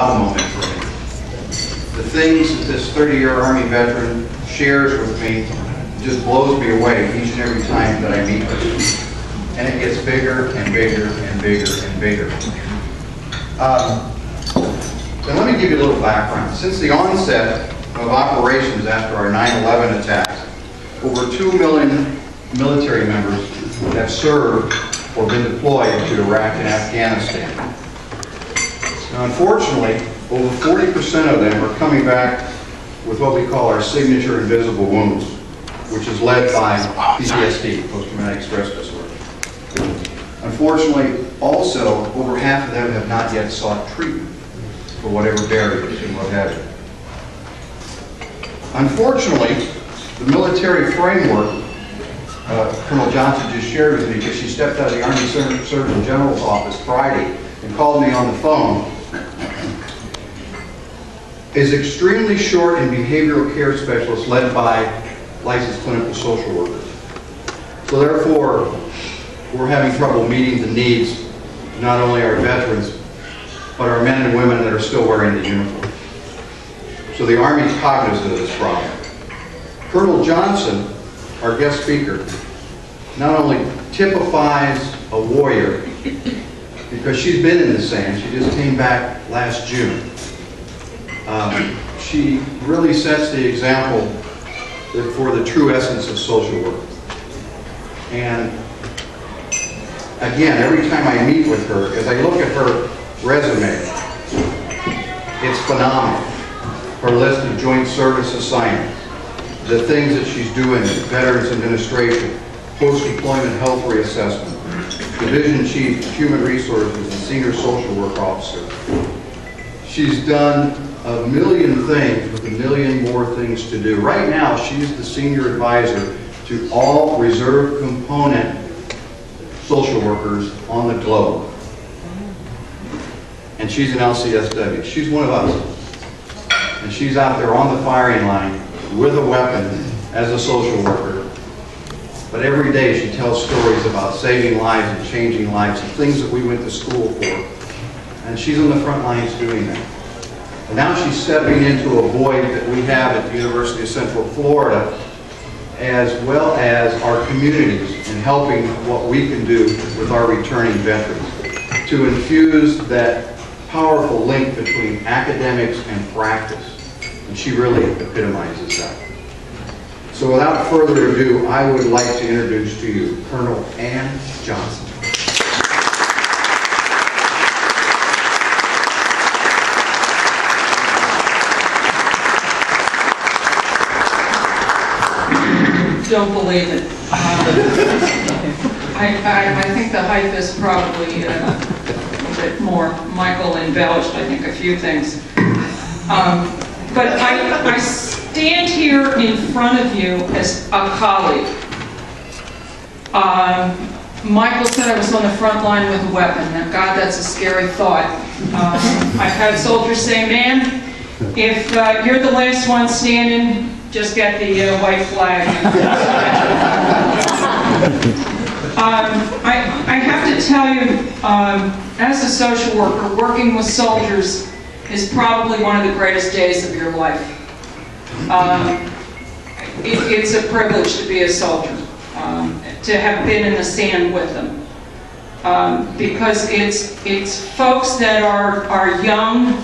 moment for me. The things that this 30-year Army veteran shares with me just blows me away each and every time that I meet with him. And it gets bigger and bigger and bigger and bigger. So let me give you a little background. Since the onset of operations after our 9/11 attacks, over 2 million military members have served or been deployed to Iraq and Afghanistan. Now, unfortunately, over 40% of them are coming back with what we call our signature invisible wounds, which is led by PTSD, post-traumatic stress disorder. Unfortunately, also, over half of them have not yet sought treatment for whatever barriers and what have you. Unfortunately, the military framework Colonel Johnson just shared with me, because she stepped out of the Army Surgeon General's office Friday and called me on the phone, is extremely short in behavioral care specialists led by licensed clinical social workers. So therefore, we're having trouble meeting the needs of not only our veterans, but our men and women that are still wearing the uniform. So the Army is cognizant of this problem. Colonel Johnson, our guest speaker, not only typifies a warrior, because she's been in the sand. She just came back last June. She really sets the example for the true essence of social work. And again, every time I meet with her, as I look at her resume, it's phenomenal. Her list of joint service assignments, the things that she's doing, Veterans Administration, post-deployment health reassessment, Division Chief, Human Resources, and Senior Social Work Officer. She's done a million things with a million more things to do. Right now, she's the Senior Advisor to all reserve component social workers on the globe. And she's an LCSW. She's one of us. And she's out there on the firing line with a weapon as a social worker. But every day she tells stories about saving lives and changing lives and things that we went to school for. And she's on the front lines doing that. And now she's stepping into a void that we have at the University of Central Florida, as well as our communities, in helping what we can do with our returning veterans to infuse that powerful link between academics and practice. And she really epitomizes that. So without further ado, I would like to introduce to you Colonel Ann Johnson. Don't believe it. I think the hype is probably a bit more. Michael embellished, I think, a few things. But I stand here in front of you as a colleague. Michael said I was on the front line with a weapon. Now, God, that's a scary thought. I've had soldiers say, "Man, if you're the last one standing, just get the white flag." I have to tell you, as a social worker, working with soldiers is probably one of the greatest days of your life. It's a privilege to be a soldier, to have been in the sand with them, because it's folks that are young,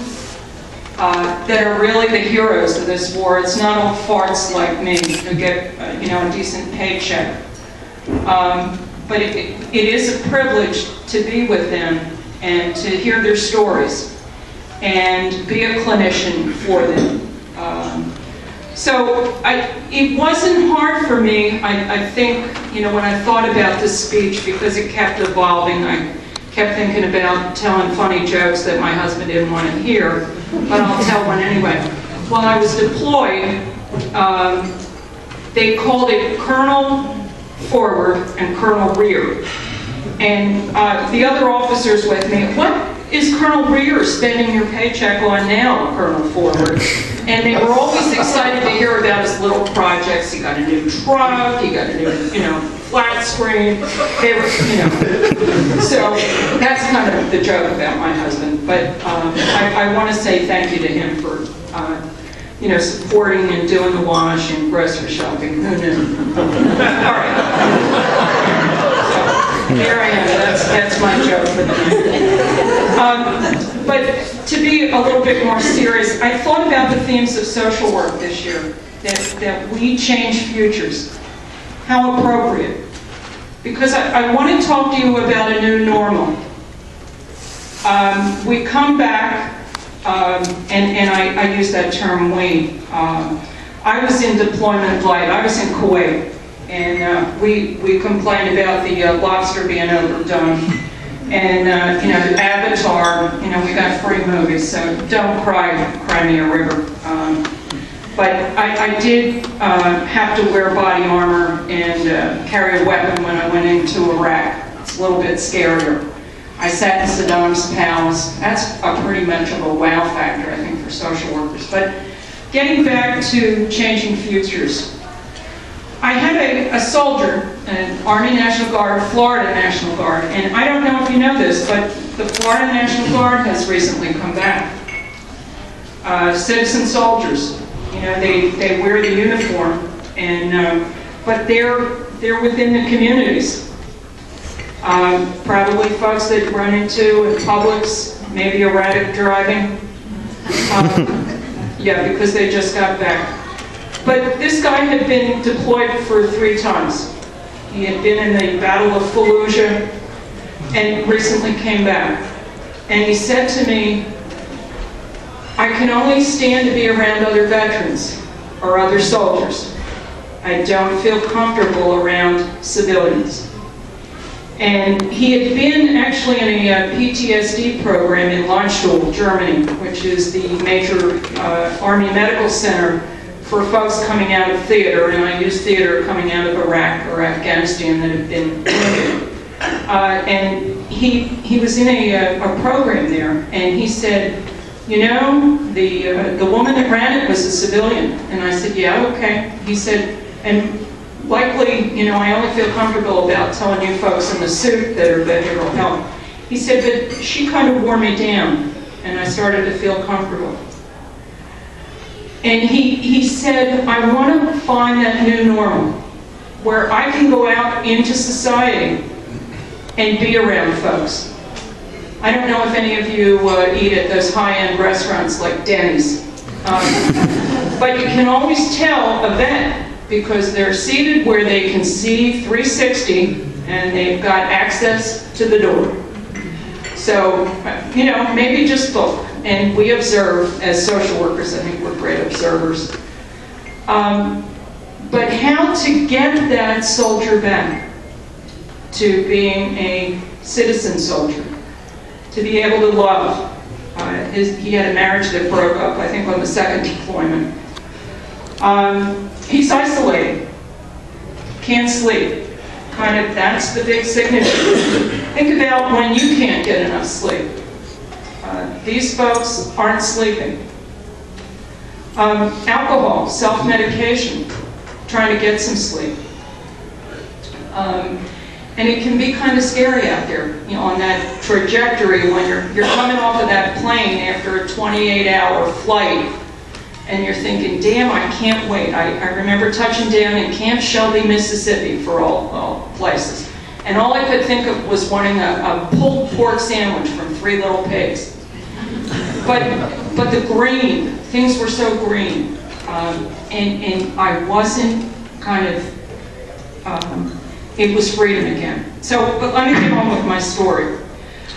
that are really the heroes of this war. It's not all farts like me who get a decent paycheck. But it is a privilege to be with them and to hear their stories and be a clinician for them. So it wasn't hard for me, I think, when I thought about this speech, because it kept evolving. I kept thinking about telling funny jokes that my husband didn't want to hear, but I'll tell one anyway. While I was deployed, they called it Colonel Forward and Colonel Rear. And the other officers with me, "What is Colonel Rear spending your paycheck on now, Colonel Forward?" And they were always excited to hear about his little projects. He got a new truck, he got a new, flat screen. They were, you know. So that's kind of the joke about my husband. But I want to say thank you to him for, you know, supporting and doing the wash and grocery shopping. Who knew? All right. So there I am. That's my joke for the night. But to be a little bit more serious, I thought about the themes of social work this year. That we change futures. How appropriate. Because I want to talk to you about a new normal. We come back, and I use that term we. I was in deployment light. I was in Kuwait, and we complained about the lobster being overdone. And, you know, Avatar, you know, we got free movies, so don't cry me a river. But I did have to wear body armor and carry a weapon when I went into Iraq. It's a little bit scarier. I sat in Saddam's palace. That's a pretty much of a wow factor, I think, for social workers. But getting back to changing futures. I had a soldier, an Army National Guard, Florida National Guard, and I don't know if you know this, but the Florida National Guard has recently come back. Citizen soldiers. You know, they wear the uniform, and but they're within the communities. Probably folks that run into in Publix, maybe erratic driving. Yeah, because they just got back. But this guy had been deployed for 3 times. He had been in the Battle of Fallujah and recently came back. And he said to me, I can only stand to be around other veterans or other soldiers. I don't feel comfortable around civilians. And he had been actually in a PTSD program in Landstuhl, Germany, which is the major Army medical center for folks coming out of theater, and I use theater coming out of Iraq or Afghanistan that have been wounded. And he was in a program there, and he said, you know, the woman that ran it was a civilian. And I said, yeah, okay. He said, and likely, you know, I only feel comfortable about telling you folks in the suit that are behavioral health. He said, but she kind of wore me down, and I started to feel comfortable. And he said, I want to find that new normal where I can go out into society and be around folks. I don't know if any of you eat at those high-end restaurants like Denny's, but you can always tell a vet because they're seated where they can see 360 and they've got access to the door. So, you know, maybe just look. And we observe, as social workers, I think we're great observers. But how to get that soldier back to being a citizen soldier, to be able to love. He had a marriage that broke up, I think, on the 2nd deployment. He's isolated, can't sleep. Kind of, that's the big signature. Think about when you can't get enough sleep. These folks aren't sleeping. Alcohol, self-medication, trying to get some sleep. And it can be kind of scary out there, you know, on that trajectory when you're coming off of that plane after a 28-hour flight, and you're thinking, damn, I can't wait. I remember touching down in Camp Shelby, Mississippi, for all places. And all I could think of was wanting a pulled pork sandwich from Three Little Pigs. But the green, things were so green. And I wasn't kind of, it was freedom again. So, but let me get on with my story.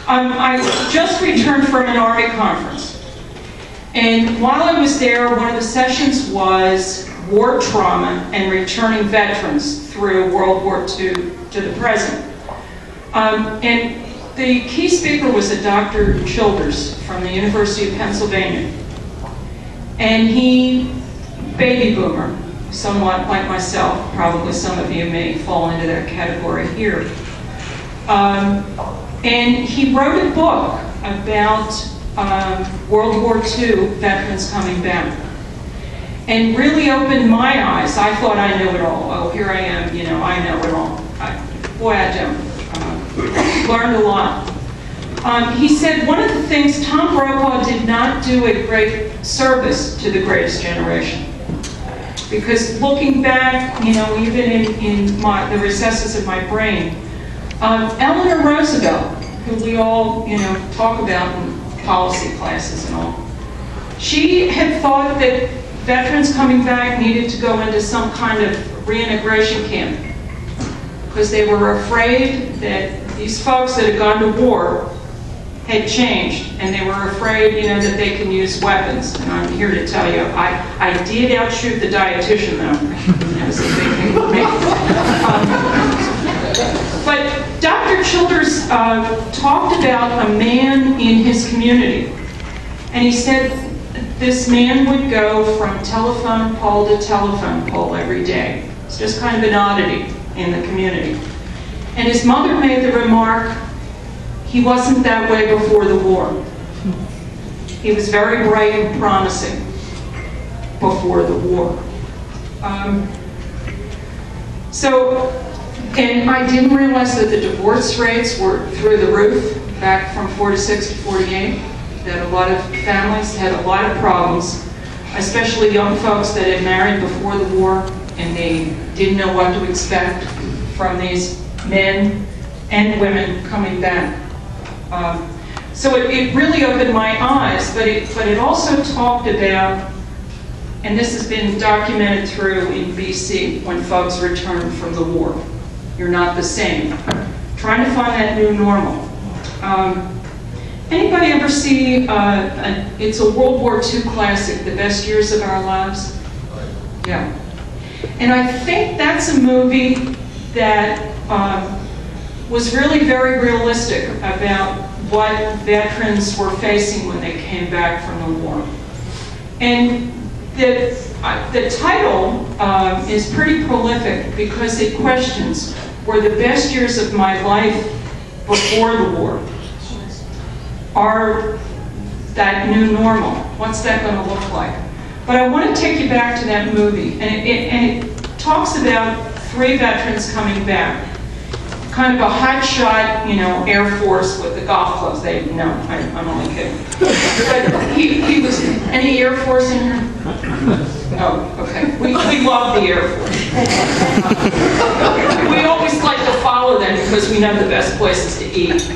I just returned from an Army conference. And while I was there, one of the sessions was war trauma and returning veterans through World War II to the present. And the key speaker was a Dr. Childers from the University of Pennsylvania. And he, baby boomer, somewhat like myself, probably some of you may fall into that category here. And he wrote a book about World War II veterans coming back. And really opened my eyes. I thought I knew it all. Oh, here I am, you know, I know it all. boy, I don't. Learned a lot. He said one of the things, Tom Brokaw did not do a great service to the greatest generation. Because looking back, you know, even in the recesses of my brain, Eleanor Roosevelt, who we all, you know, talk about in policy classes and all, she had thought that veterans coming back needed to go into some kind of reintegration camp because they were afraid that these folks that had gone to war had changed, and they were afraid, you know, that they can use weapons. And I'm here to tell you, I did outshoot the dietitian, though. That was a big thing for me. But Dr. Childers talked about a man in his community, and he said this man would go from telephone pole to telephone pole every day. It's just kind of an oddity in the community. And his mother made the remark, he wasn't that way before the war. He was very bright and promising before the war. And I didn't realize that the divorce rates were through the roof back from 46 to 48, that a lot of families had a lot of problems, especially young folks that had married before the war and they didn't know what to expect from these men and women coming back. So it really opened my eyes, but it also talked about, and this has been documented through in BC when folks return from the war. You're not the same. Trying to find that new normal. Anybody ever see, it's a World War II classic, The Best Years of Our Lives? Yeah. And I think that's a movie that was really very realistic about what veterans were facing when they came back from the war. And the title is pretty prolific because it questions, were the best years of my life before the war? Are that new normal? What's that going to look like? But I want to take you back to that movie, and it talks about 3 veterans coming back. Kind of a hotshot, you know, Air Force with the golf clubs. I'm only kidding. But he was, any Air Force in here? Oh, okay. We love the Air Force. We always like to follow them because we know the best places to eat.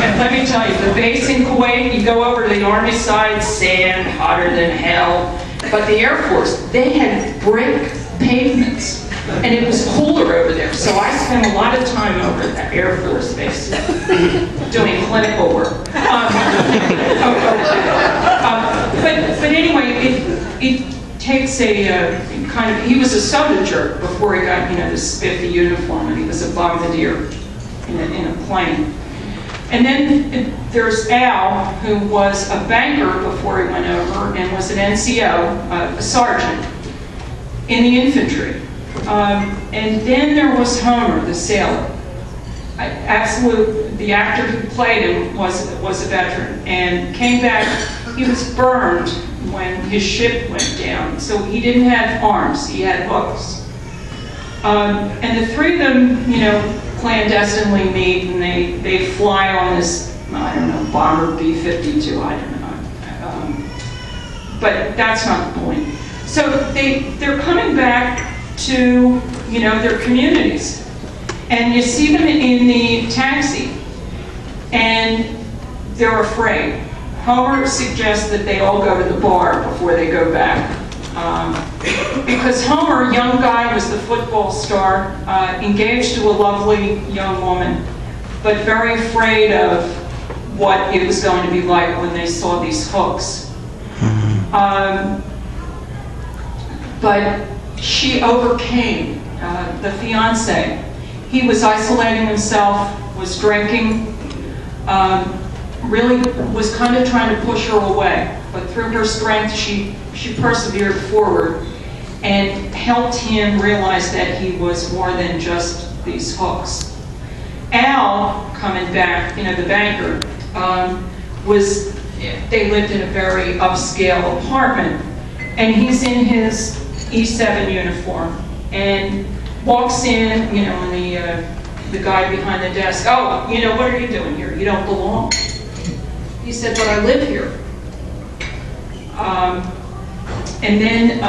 And let me tell you, the base in Kuwait, you go over to the Army side, sand, hotter than hell. But the Air Force, they had brick pavements. And it was cooler over there, so I spent a lot of time over at the Air Force Base doing clinical work. But anyway, it takes a kind of, he was a soda jerk before he got, you know, this spiffy uniform, and he was a bombardier in a plane. And then there's Al, who was a banker before he went over, and was an NCO, a sergeant in the infantry. And then there was Homer, the sailor. The actor who played him was a veteran and came back. He was burned when his ship went down, so he didn't have arms, he had hooks. And the 3 of them, you know, clandestinely meet, and they fly on this, I don't know, bomber B-52, I don't know. But that's not the point. So they're coming back to, you know, their communities. And you see them in the taxi, and they're afraid. Homer suggests that they all go to the bar before they go back. Because Homer, a young guy, was the football star, engaged to a lovely young woman, but very afraid of what it was going to be like when they saw these hooks. But she overcame, the fiance. He was isolating himself, was drinking, really was kind of trying to push her away. But through her strength, she persevered forward and helped him realize that he was more than just these hooks. Al, coming back, you know, the banker, they lived in a very upscale apartment, and he's in his E7 uniform, and walks in, you know, and the guy behind the desk, oh, you know, what are you doing here? You don't belong. He said, but I live here. And then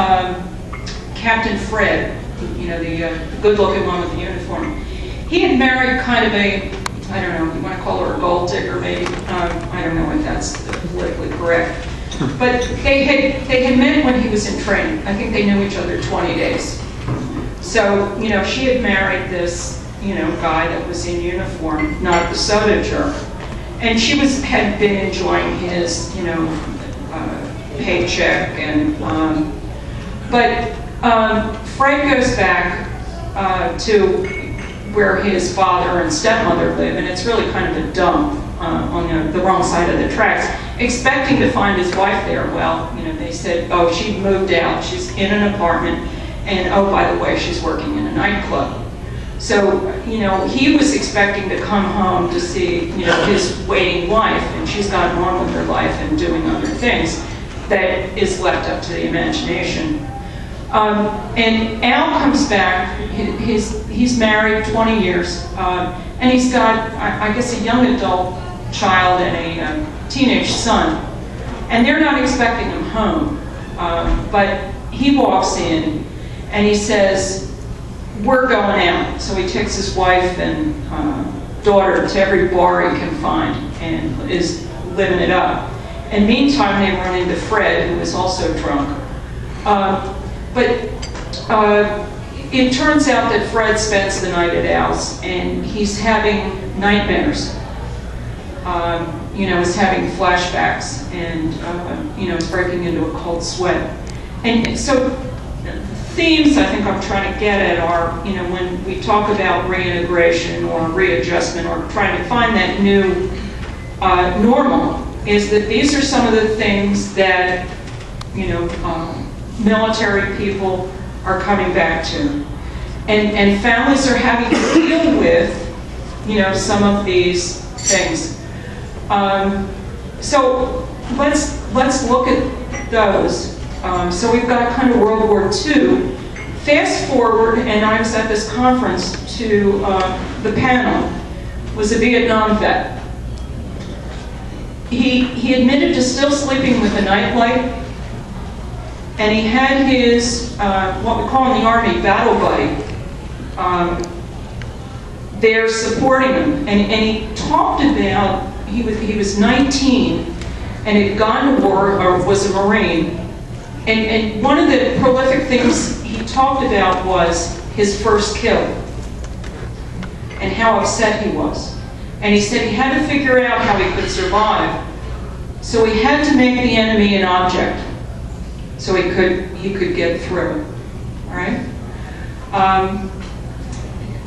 Captain Fred, you know, the good-looking one with the uniform, he had married kind of a, I don't know, you want to call her a gold digger maybe? I don't know if that's politically correct. But they had met when he was in training. I think they knew each other 20 days. So, you know, she had married this, you know, guy that was in uniform, not the soda jerk. And she had been enjoying his, you know, paycheck. And but Fred goes back to where his father and stepmother live, and it's really kind of a dump on the wrong side of the tracks, expecting to find his wife there. Well, you know, they said, oh, she moved out, she's in an apartment, and oh, by the way, she's working in a nightclub. So, you know, he was expecting to come home to see, you know, his waiting wife, and she's gotten on with her life and doing other things that is left up to the imagination. And Al comes back, he's married 20 years, and he's got, I guess, a young adult child and a teenage son. And they're not expecting him home, but he walks in and he says, we're going out. So he takes his wife and daughter to every bar he can find and is living it up. And meantime, they run into Fred, who is also drunk. But it turns out that Fred spends the night at Al's, and he's having nightmares. You know, he's having flashbacks, and you know, he's breaking into a cold sweat. And so, themes I think I'm trying to get at are, you know, when we talk about reintegration or readjustment or trying to find that new normal, is that these are some of the things that, you know, military people are coming back to. And families are having to deal with, you know, some of these things. So let's look at those. So we've got kind of World War II. Fast forward, and I was at this conference to the panel, was a Vietnam vet. He admitted to still sleeping with a nightlight, and he had his, what we call in the Army, battle buddy, there supporting him. And he talked about, he was 19, and had gone to war, or was a Marine. And one of the prolific things he talked about was his first kill and how upset he was. And he said he had to figure out how he could survive. So he had to make the enemy an object so he could get through. All right?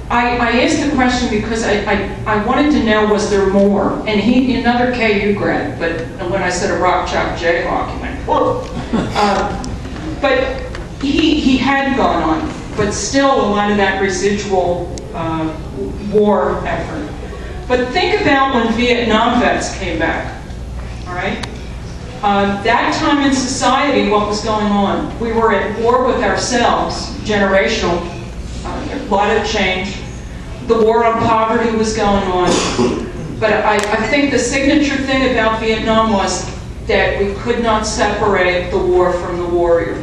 I asked the question because I wanted to know, was there more? And he, another KU grad, but when I said a rock chalk Jayhawk, he went, whoa. But he had gone on, but still a lot of that residual war effort. But think about when Vietnam vets came back, all right? That time in society, what was going on? We were at war with ourselves, generational, a lot of change. The war on poverty was going on. But I think the signature thing about Vietnam was that we could not separate the war from the warrior.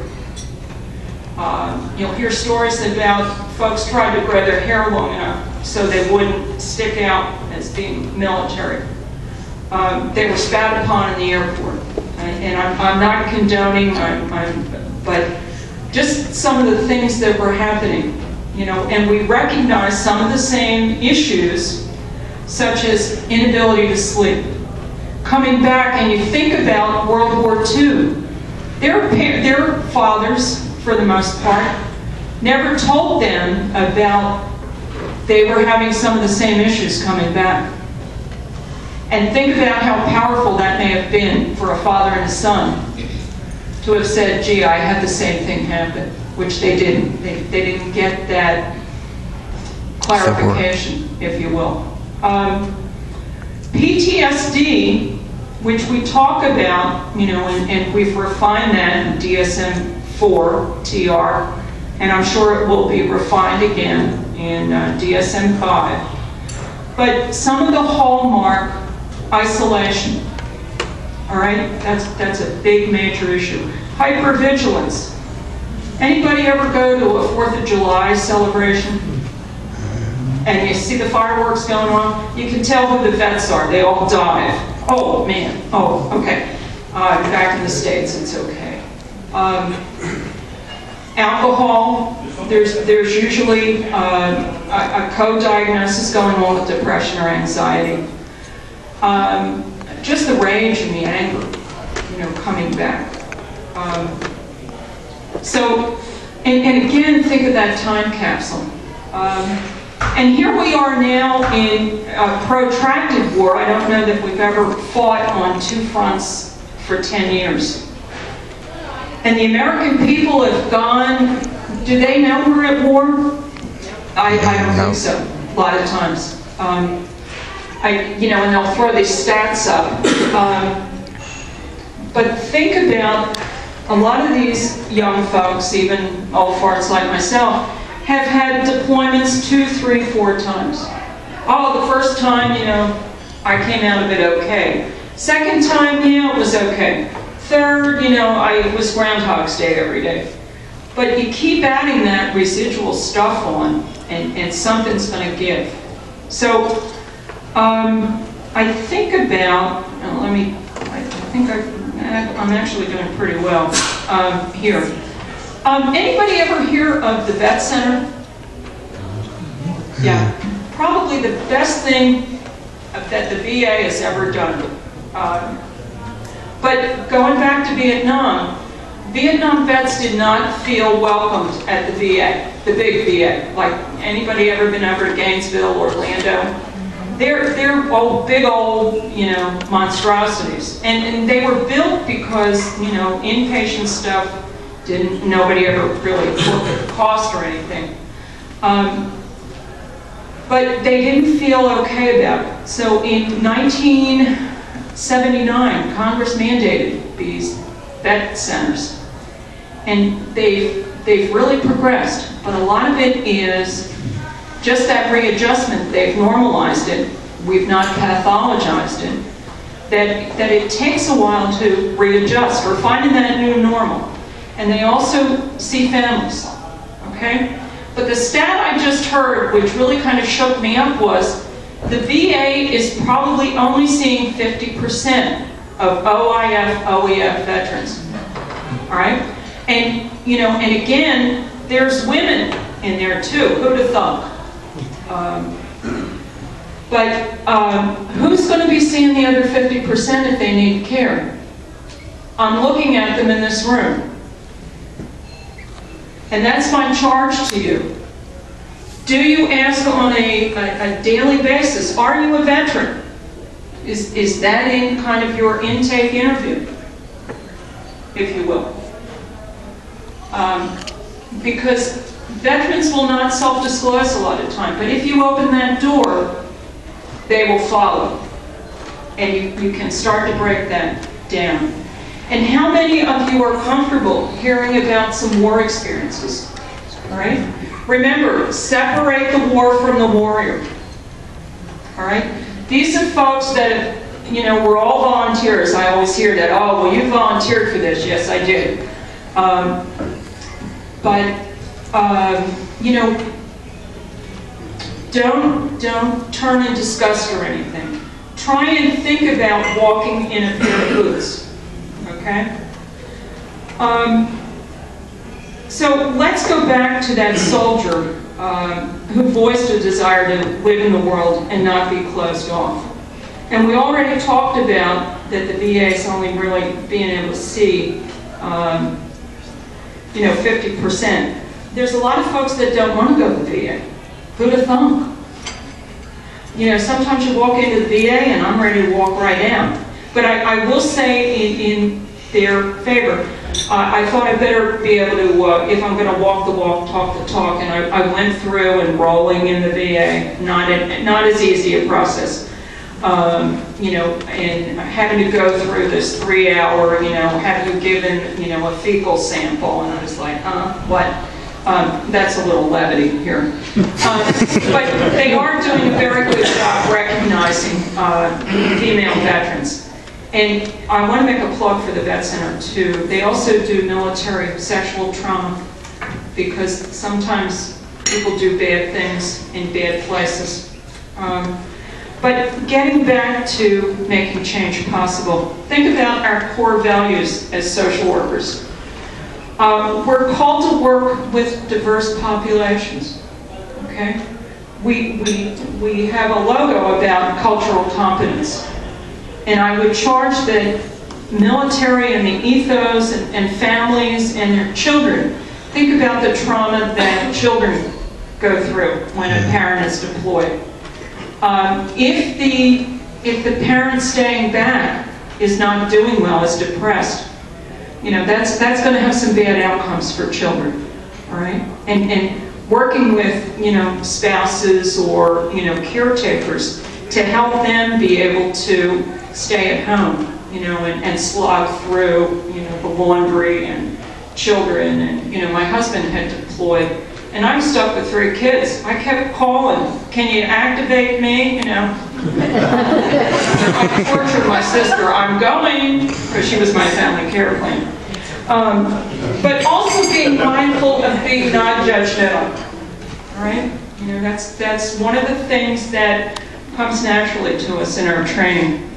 You'll hear stories about folks trying to grow their hair long enough so they wouldn't stick out as being military. They were spat upon in the airport. And I'm not condoning, but just some of the things that were happening, you know, and we recognize some of the same issues, such as inability to sleep. Coming back, and you think about World War II, their fathers, for the most part, never told them about they were having some of the same issues coming back. And think about how powerful that may have been for a father and a son to have said, gee, I had the same thing happen, which they didn't. They didn't get that clarification, if you will. PTSD, which we talk about, you know, and we've refined that in DSM-4, TR, and I'm sure it will be refined again in DSM-5. But some of the hallmark, isolation, all right? That's a big major issue. Hypervigilance. Anybody ever go to a 4th of July celebration? And you see the fireworks going on? You can tell who the vets are. They all dive. Oh, man. Oh, okay. Back in the States, it's okay. Alcohol, there's usually a co-diagnosis going on with depression or anxiety. Just the rage and the anger, coming back. And again, think of that time capsule. And here we are now in a protracted war. I don't know that we've ever fought on two fronts for 10 years. And the American people have gone, do they know we're at war? I don't think so, a lot of times. And they'll throw these stats up. But think about a lot of these young folks, even old farts like myself, have had deployments 2, 3, 4 times. Oh, the first time, I came out of it okay. Second time, it was okay. Third, it was Groundhog's Day every day. But you keep adding that residual stuff on, and something's going to give. So, I think about, I'm actually doing pretty well here. Anybody ever hear of the Vet Center? Yeah, probably the best thing that the VA has ever done. But going back to Vietnam, Vietnam vets did not feel welcomed at the VA, the big VA. Like, anybody ever been over to Gainesville, Orlando? They're big old, monstrosities. And they were built because, inpatient stuff nobody ever really looked at the cost or anything. But they didn't feel okay about it. So in 1979, Congress mandated these vet centers. And they've really progressed. But a lot of it is just that readjustment. They've normalized it. We've not pathologized it. That it takes a while to readjust. We're finding that new normal. And they also see families, okay? But the stat I just heard, which really kind of shook me up, was the VA is probably only seeing 50% of OIF, OEF veterans, all right? And, and again, there's women in there too, who'd have thunk? But who's going to be seeing the other 50% if they need care? I'm looking at them in this room. And that's my charge to you. Do you ask on a daily basis, are you a veteran? Is that in kind of your intake interview, if you will? Because veterans will not self-disclose a lot of time, but if you open that door, they will follow. And you can start to break that down. And how many of you are comfortable hearing about some war experiences? All right? Remember, separate the war from the warrior. All right? These are folks that have, we're all volunteers. I always hear that, oh, well, you volunteered for this. Yes, I did. Don't turn in disgust or anything. Try and think about walking in a pair of boots. Okay? So let's go back to that soldier who voiced a desire to live in the world and not be closed off. And we already talked about that the VA is only really being able to see, 50%. There's a lot of folks that don't want to go to the VA. Who'd have thunk? Sometimes you walk into the VA and I'm ready to walk right out. But I will say in their favor, I thought I'd better be able to, if I'm going to walk the walk, talk the talk, and I went through enrolling in the VA, not as easy a process, and having to go through this 3-hour, have you given, a fecal sample, and I was like, what? That's a little levity here. But they are doing a very good job recognizing female veterans. And I want to make a plug for the Vet Center too. They also do military sexual trauma, because sometimes people do bad things in bad places. But getting back to making change possible, think about our core values as social workers. We're called to work with diverse populations, okay? We have a logo about cultural competence. And I would charge the military and the ethos and families and their children, think about the trauma that children go through when a parent is deployed. If the parent staying back is not doing well, is depressed, that's going to have some bad outcomes for children, all right? And working with, spouses or, caretakers to help them be able to stay at home, and slog through, the laundry and children. And, my husband had deployed, and I'm stuck with 3 kids. I kept calling, can you activate me, I tortured my sister, I'm going, because she was my family care plan. But also being mindful of being non-judgmental, all right? That's one of the things that comes naturally to us in our training.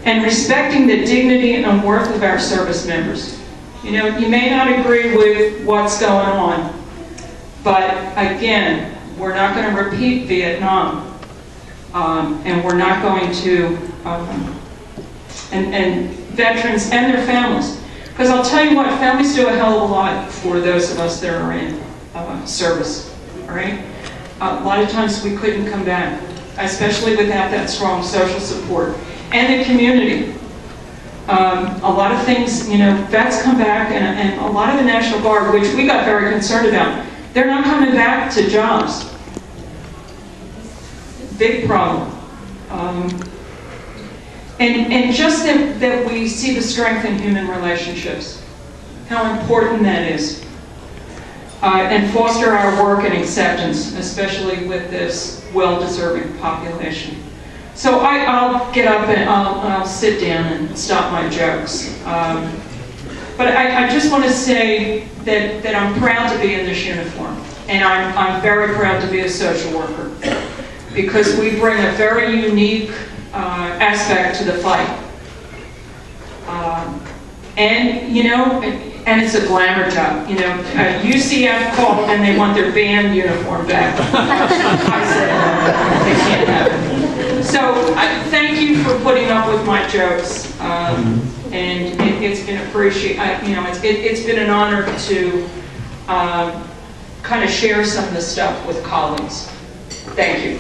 And respecting the dignity and worth of our service members. You may not agree with what's going on, but again, we're not going to repeat Vietnam, and we're not going to, and veterans and their families. Because I'll tell you what, families do a hell of a lot for those of us that are in service, all right? A lot of times we couldn't come back, especially without that strong social support. And the community. A lot of things, vets come back, and a lot of the National Guard, which we got very concerned about, they're not coming back to jobs. Big problem. And just that we see the strength in human relationships, how important that is. And foster our work and acceptance, especially with this well-deserving population. So I'll get up and I'll sit down and stop my jokes. But I just want to say that I'm proud to be in this uniform. And I'm very proud to be a social worker. Because we bring a very unique aspect to the fight. And it's a glamour job. UCF called and they want their band uniform back. I said, they can't have it. So thank you for putting up with my jokes, and it's been it's been an honor to kind of share some of the stuff with colleagues. Thank you.